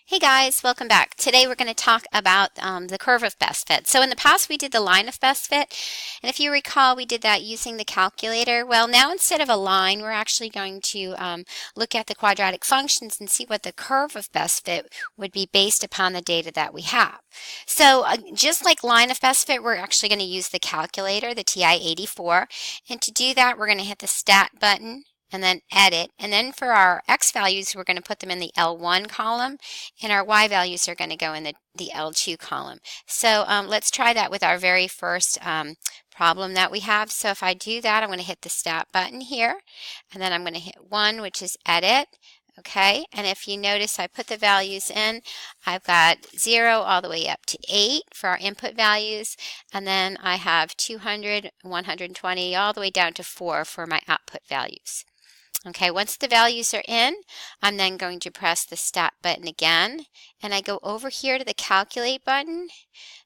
Hey guys, welcome back. Today we're going to talk about the curve of best fit. So in the past we did the line of best fit, and if you recall we did that using the calculator. Well, now instead of a line we're actually going to look at the quadratic functions and see what the curve of best fit would be based upon the data that we have. So just like line of best fit, we're actually going to use the calculator, the TI-84, and to do that we're going to hit the stat button and then edit, and then for our x values we're going to put them in the L1 column, and our y values are going to go in the L2 column. So let's try that with our very first problem that we have. So if I do that, I'm going to hit the stat button here, and then I'm going to hit 1, which is edit. Okay, and if you notice I put the values in, I've got 0 all the way up to 8 for our input values, and then I have 200, 120 all the way down to 4 for my output values. Okay, once the values are in, I'm then going to press the stat button again, and I go over here to the calculate button,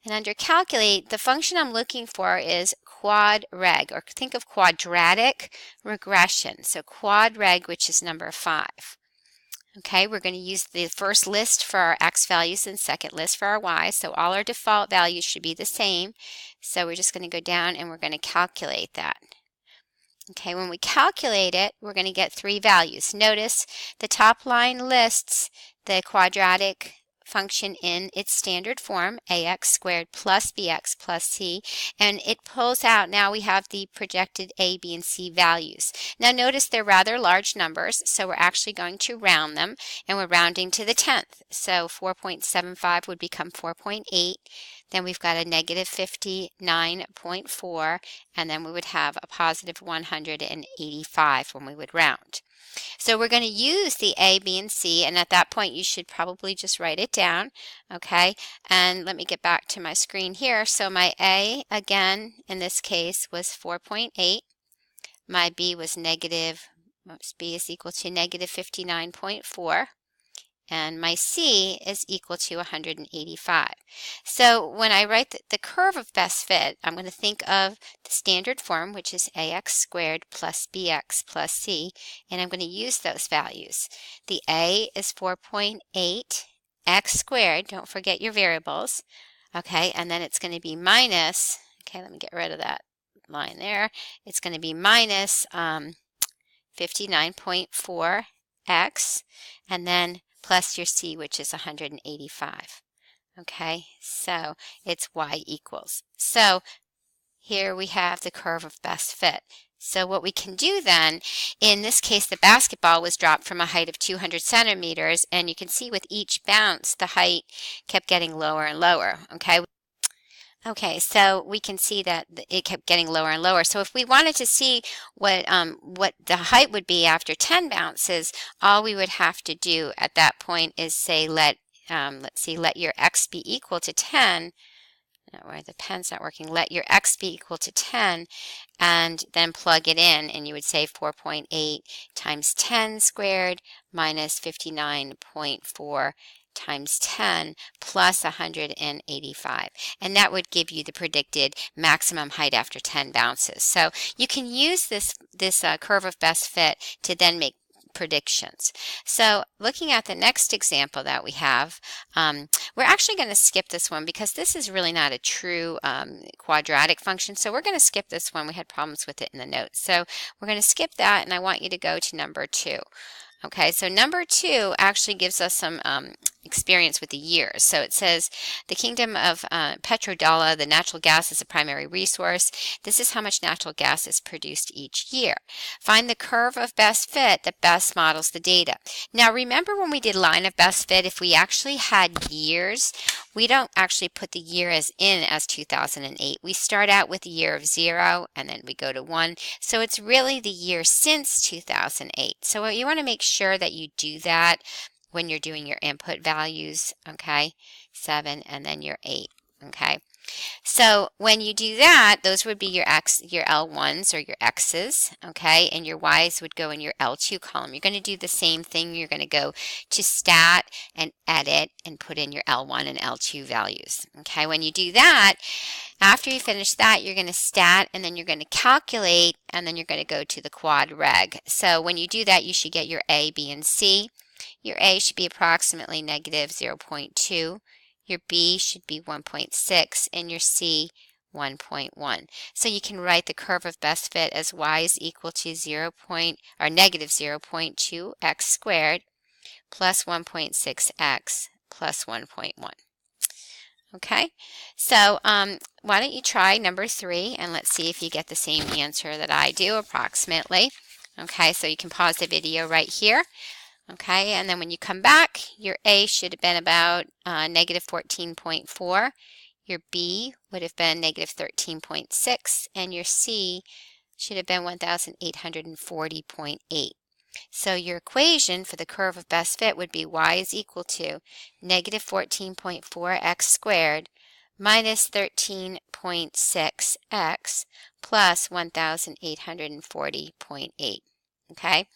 and under calculate, the function I'm looking for is quad reg, or think of quadratic regression. So quad reg, which is number 5. Okay, we're going to use the first list for our x values and second list for our y, so all our default values should be the same. So we're just going to go down and we're going to calculate that. Okay, when we calculate it, we're going to get 3 values. Notice the top line lists the quadratic function in its standard form, ax squared plus bx plus c, and it pulls out, now we have the projected a, b, and c values. Now notice they're rather large numbers, so we're actually going to round them, and we're rounding to the 10th. So 4.75 would become 4.8. Then we've got a negative 59.4, and then we would have a positive 185 when we would round. So we're going to use the A, B, and C, and at that point you should probably just write it down, okay? And let me get back to my screen here. So my A, again, in this case, was 4.8. My B was negative, B is equal to negative 59.4. And my C is equal to 185. So when I write the curve of best fit, I'm going to think of the standard form, which is ax squared plus bx plus c, and I'm going to use those values. The a is 4.8 x squared, don't forget your variables, okay, and then it's going to be minus, okay, let me get rid of that line there, it's going to be minus 59.4x, and then plus your c, which is 185. Okay, so it's y equals. So here we have the curve of best fit. So what we can do then, in this case the basketball was dropped from a height of 200 centimeters, and you can see with each bounce the height kept getting lower and lower. Okay, so we can see that it kept getting lower and lower. So if we wanted to see what the height would be after 10 bounces, all we would have to do at that point is say let your x be equal to 10. Where the pen's not working. Let your x be equal to 10, and then plug it in, and you would say 4.8 times 10 squared minus 59.4 times 10 plus 185, and that would give you the predicted maximum height after 10 bounces. So you can use this curve of best fit to then make predictions. So looking at the next example that we have, we're actually going to skip this one because this is really not a true quadratic function. So we're going to skip this one. We had problems with it in the notes. So we're going to skip that, and I want you to go to number 2. Okay, so number 2 actually gives us some experience with the years. So it says the kingdom of Petrodollar, the natural gas is a primary resource. This is how much natural gas is produced each year. Find the curve of best fit that best models the data. Now remember when we did line of best fit, if we actually had years, we don't actually put the year as 2008. We start out with the year of 0 and then we go to 1. So it's really the year since 2008. So you want to make sure that you do that when you're doing your input values, okay, 7 and then your 8, okay. So when you do that, those would be your L1s or your X's, okay, and your Y's would go in your L2 column. You're going to do the same thing. You're going to go to stat and edit and put in your L1 and L2 values, okay. When you do that, after you finish that, you're going to stat and then you're going to calculate and then you're going to go to the quad reg. So when you do that, you should get your A, B, and C. your A should be approximately negative 0.2, your B should be 1.6, and your C 1.1. So you can write the curve of best fit as y is equal to negative 0.2 x squared plus 1.6 x plus 1.1. Okay, so why don't you try number 3 and let's see if you get the same answer that I do approximately. Okay, so you can pause the video right here. Okay, and then when you come back, your A should have been about negative 14.4. Your B would have been negative 13.6, and your C should have been 1,840.8. So your equation for the curve of best fit would be y is equal to negative 14.4 x squared minus 13.6 x plus 1,840.8. Okay.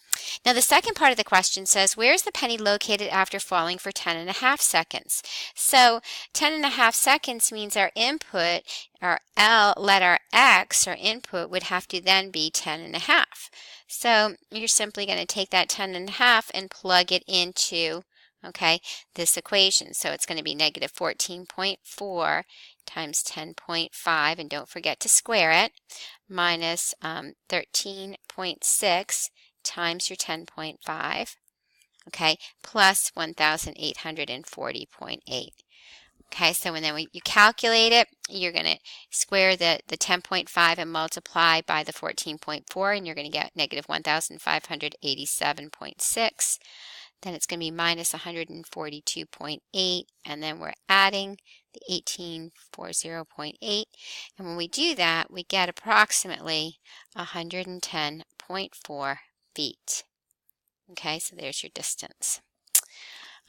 Now the second part of the question says, where is the penny located after falling for 10.5 seconds? So 10.5 seconds means our input, our letter X, our input, would have to then be 10.5. So you're simply going to take that 10.5 and plug it into, okay, this equation. So it's going to be negative 14.4 times 10.5, and don't forget to square it, minus 13.6 times your 10.5, okay, plus 1,840.8. Okay, so then you calculate it, you're going to square the 10.5 and multiply by the 14.4, and you're going to get negative 1,587.6. Then it's going to be minus 142.8, and then we're adding the 1840.8. And when we do that, we get approximately 110.4 feet. Okay, so there's your distance.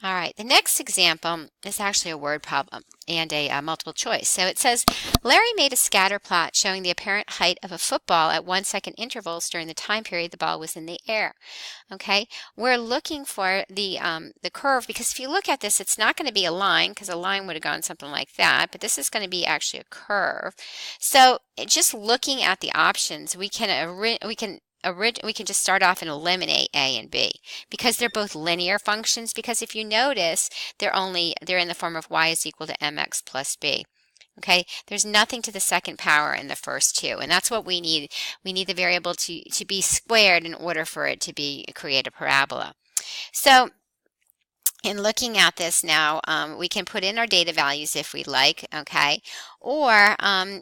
All right, the next example is actually a word problem and a multiple choice. So it says, Larry made a scatter plot showing the apparent height of a football at 1-second intervals during the time period the ball was in the air. Okay, we're looking for the curve, because if you look at this, it's not going to be a line, because a line would have gone something like that, but this is going to be actually a curve. So just looking at the options, we can just start off and eliminate A and B because they're both linear functions, because if you notice, they're in the form of y is equal to mx plus b. Okay, there's nothing to the second power in the first two, and that's what we need. We need the variable to be squared in order for it to create a parabola. So in looking at this now, we can put in our data values if we like, okay? Or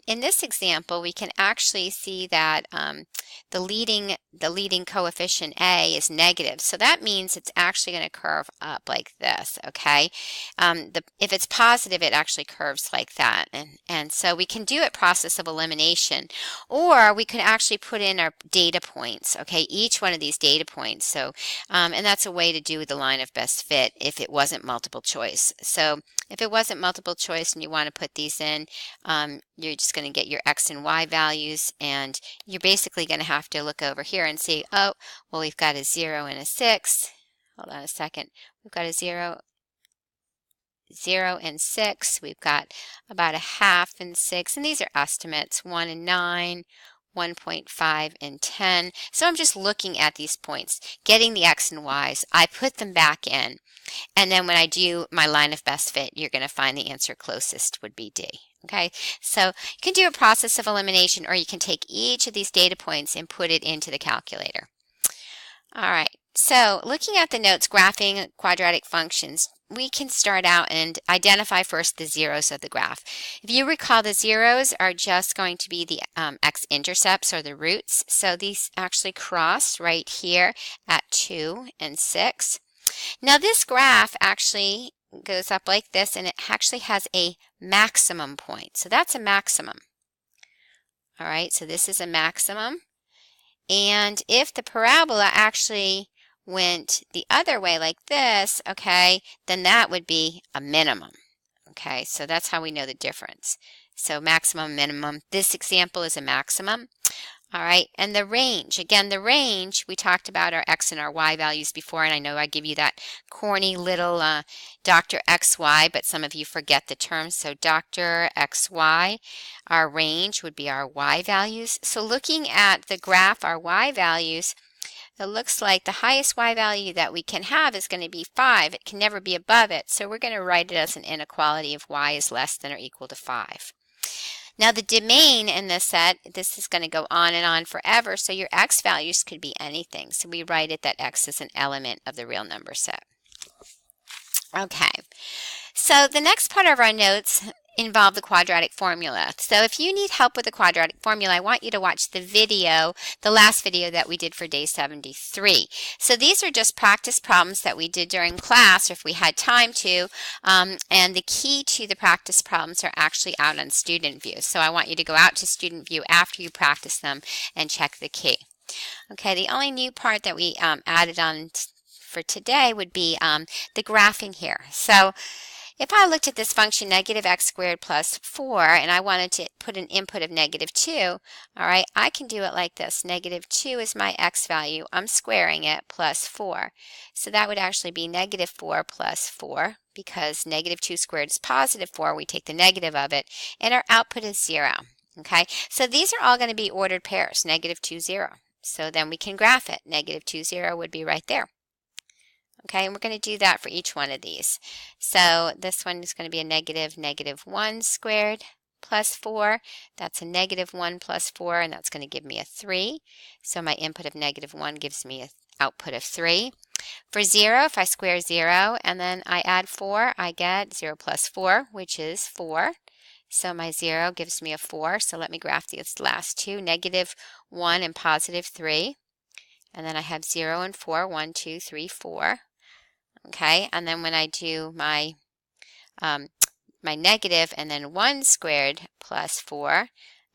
in this example, we can actually see that the leading coefficient A is negative. So that means it's actually going to curve up like this, okay? If it's positive, it actually curves like that. And so we can do a process of elimination, or we could actually put in our data points, okay? Each one of these data points. So, and that's a way to do the line of best fit if it wasn't multiple choice. So if it wasn't multiple choice and you want to put these in, you're just going to get your X and Y values, and you're basically going to have to look over here and see, oh, well, we've got a 0 and a 6. Hold on a second. We've got a 0 and 6. We've got about a half and 6, and these are estimates, 1 and 9, 1.5 and 10. So I'm just looking at these points, getting the X and Y's. I put them back in, and then when I do my line of best fit, you're going to find the answer closest would be D. Okay, so you can do a process of elimination, or you can take each of these data points and put it into the calculator. All right, so looking at the notes, graphing quadratic functions, we can start out and identify first the zeros of the graph. If you recall, the zeros are just going to be the x-intercepts, or the roots. So these actually cross right here at 2 and 6. Now this graph actually goes up like this, and it actually has a maximum point. So that's a maximum. All right, so this is a maximum. And if the parabola actually went the other way like this, okay, then that would be a minimum. Okay, so that's how we know the difference. So maximum, minimum. This example is a maximum. All right, and the range. Again, the range, we talked about our X and our Y values before, and I know I give you that corny little Dr. XY, but some of you forget the term. So Dr. XY, our range would be our Y values. So looking at the graph, our Y values, it looks like the highest y value that we can have is going to be 5. It can never be above it, so we're going to write it as an inequality if y is less than or equal to 5. Now the domain in this set, this is going to go on and on forever, so your x values could be anything. So we write it that x is an element of the real number set. Okay, so the next part of our notes involve the quadratic formula. So if you need help with the quadratic formula, I want you to watch the video, the last video that we did for day 73. So these are just practice problems that we did during class, or if we had time to, and the key to the practice problems are actually out on Student View. So I want you to go out to Student View after you practice them and check the key. Okay, the only new part that we added on for today would be the graphing here. So if I looked at this function negative x squared plus 4 and I wanted to put an input of negative 2, all right, I can do it like this. Negative 2 is my x value. I'm squaring it plus 4. So that would actually be negative 4 plus 4 because negative 2 squared is positive 4. We take the negative of it and our output is 0. Okay, so these are all going to be ordered pairs, negative 2, 0. So then we can graph it. Negative 2, 0 would be right there. Okay, and we're going to do that for each one of these. So this one is going to be a negative 1 squared plus 4. That's a negative 1 plus 4, and that's going to give me a 3. So my input of negative 1 gives me an output of 3. For 0, if I square 0 and then I add 4, I get 0 plus 4, which is 4. So my 0 gives me a 4. So let me graph these last two, negative 1 and positive 3. And then I have 0 and 4, 1, 2, 3, 4. Okay, and then when I do my my negative and then 1 squared plus 4,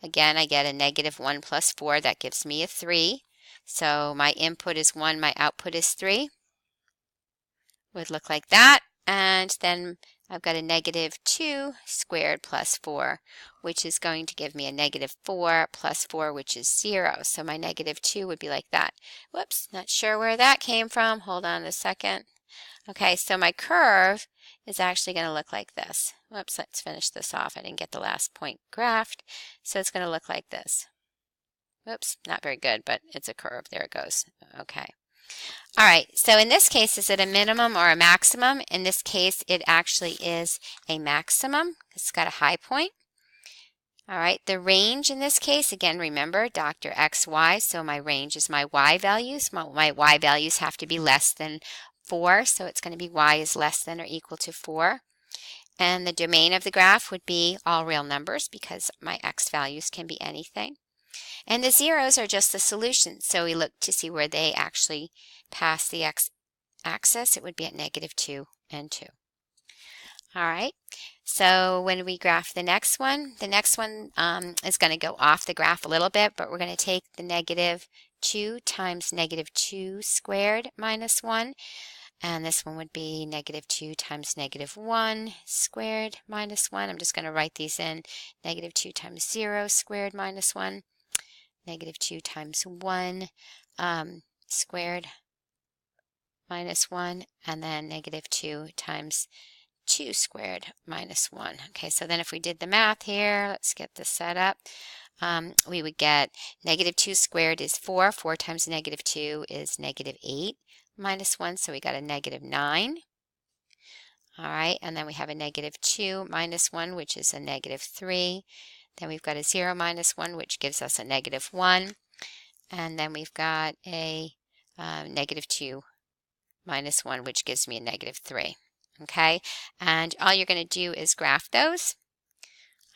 again I get a negative 1 plus 4. That gives me a 3. So my input is 1, my output is 3. Would look like that. And then I've got a negative 2 squared plus 4, which is going to give me a negative 4 plus 4, which is 0. So my negative 2 would be like that. Whoops, not sure where that came from. Hold on a second. Okay, so my curve is actually going to look like this. Whoops, let's finish this off. I didn't get the last point graphed. So it's going to look like this. Whoops, not very good, but it's a curve. There it goes. Okay. All right, so in this case, is it a minimum or a maximum? In this case, it actually is a maximum. It's got a high point. All right, the range in this case, again, remember, Dr. X, Y, so my range is my Y values. My Y values have to be less than 4, so it's going to be y is less than or equal to 4. And the domain of the graph would be all real numbers because my x values can be anything. And the zeros are just the solutions, so we look to see where they actually pass the x-axis. It would be at negative 2 and 2. All right, so when we graph the next one is going to go off the graph a little bit, but we're going to take the negative 2 times negative 2 squared minus 1. And this one would be negative 2 times negative 1 squared minus 1. I'm just going to write these in. Negative 2 times 0 squared minus 1. Negative 2 times 1 squared minus 1. And then negative 2 times 2 squared minus 1. Okay, so then if we did the math here, let's get this set up. We would get negative 2 squared is 4. 4 times negative 2 is negative 8. Minus 1, so we got a negative 9. All right, and then we have a negative 2 minus 1, which is a negative 3. Then we've got a 0 minus 1, which gives us a negative 1. And then we've got a negative 2 minus 1, which gives me a negative 3. Okay, and all you're going to do is graph those.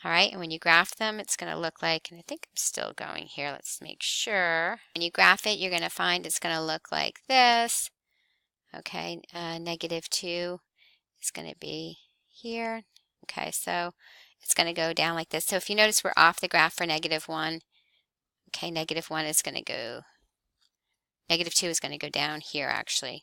All right, and when you graph them, it's going to look like, and I think I'm still going here, let's make sure. When you graph it, you're going to find it's going to look like this. Okay, negative 2 is going to be here. Okay, so it's going to go down like this. So if you notice, we're off the graph for negative 1. Okay, negative 1 is going to go, negative 2 is going to go down here actually.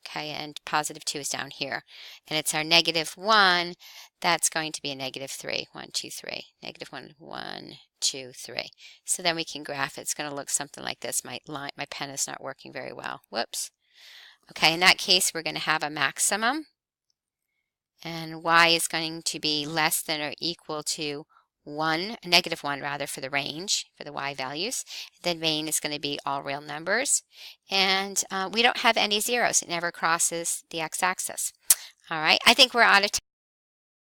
Okay, and positive 2 is down here. And it's our negative 1 that's going to be a negative 3. 1, 2, 3. Negative 1, 1, 2, 3. So then we can graph it. It's going to look something like this. My pen is not working very well. Whoops. Okay, in that case, we're going to have a maximum. And y is going to be less than or equal to -1 rather, for the range, for the y values. The main is going to be all real numbers. And we don't have any zeros. It never crosses the x-axis. All right, I think we're out of time.